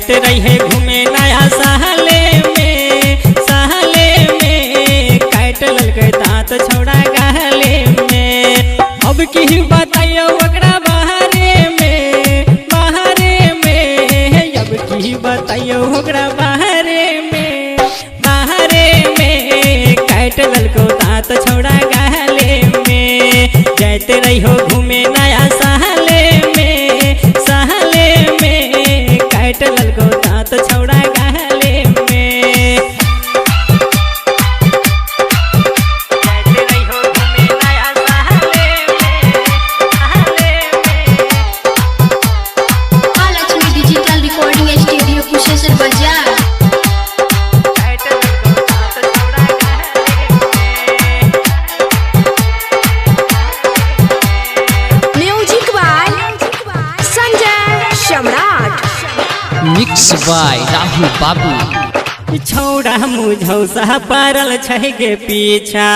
जाते रहे घूमे नया सहले में काट ललके दांत छौड़ा गहले में। अब की बताइयो ओकरा बाहरे में अब की बताइयो ओकरा बाहरे में काट ललको दांत छौड़ा गहले में। जाते रहियो घूमे नया सहले में काट ललको दांत छौड़ा गहले में। जाते रहियो घूमे नया सहले में Mahalakshmi digital recording studio Kusheshwar Bazar. काट ललको दांत छौड़ा गहले में। Music by Sanjay Samrat. Mix by Rahul Babu. छौड़ा मुझौसा पारल छै गे पीछा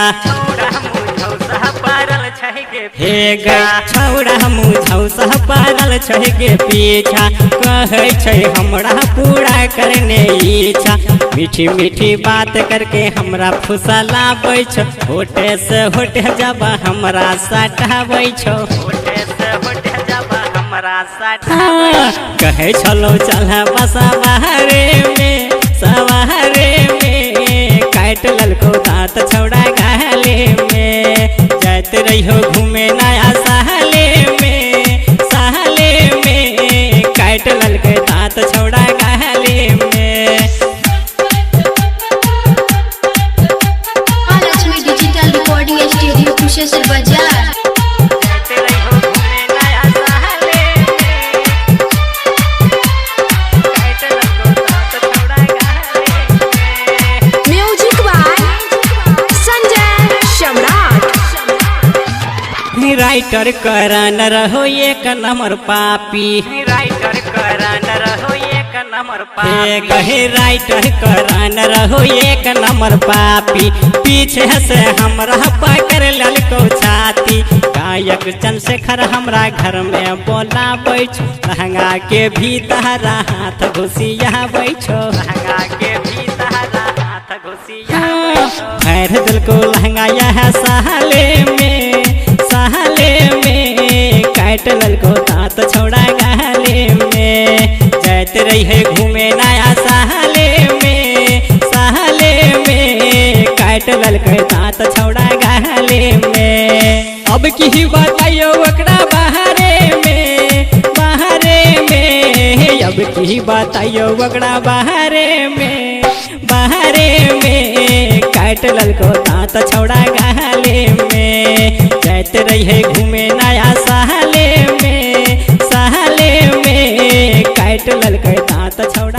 हे गई छौड़ा मुझौसा पारल छै गे पीछा। कहे छै हमरा पूरा करने इच्छा। मीठी मीठी बात करके हमरा फुसलाबै छौ। होटे से होटे जब हमरा सटाबै छौ। कहे छलो चल सवारे में काट ललको दांत छौड़ा गहले में। जाते रहियो घूमे नया सहले में काट ललके दांत छौड़ा गहले में। Mahalakshmi digital recording studio Kusheshwar बाजार। जाते रहियो घूमे नया सहले में काट ललको दांत छौड़ा गहले में। Music by Sanjay Samrat. Writer Karan रहो एक नंबर पापी। राइटर करन रहो एक नंबर पापी। कहे राइटर करन रहो एक नंबर पापी। पीछे से हमरा पकड़ ललको छाती। गायक चंद्रशेखर हमरा घर में बोलाबै छो। लहंगा के भीतर हाथ घुसियाबै छो। लहंगा के भीतर हाथ घुसियाबै छो। भर दिल को लहंगा यह सहले में काट ललको दांत छौड़ा गहले में। जाते रहिए घूमे नया सहले में काट ललको दांत छौड़ा गहले में। अब की बताइयो ओकरा बाहरे में अब की बताइयो ओकरा बाहरे में काट ललको दांत छौड़ा गहले में। जाते रहिए घूमे नया सहले में काट ललको दांत छौड़ा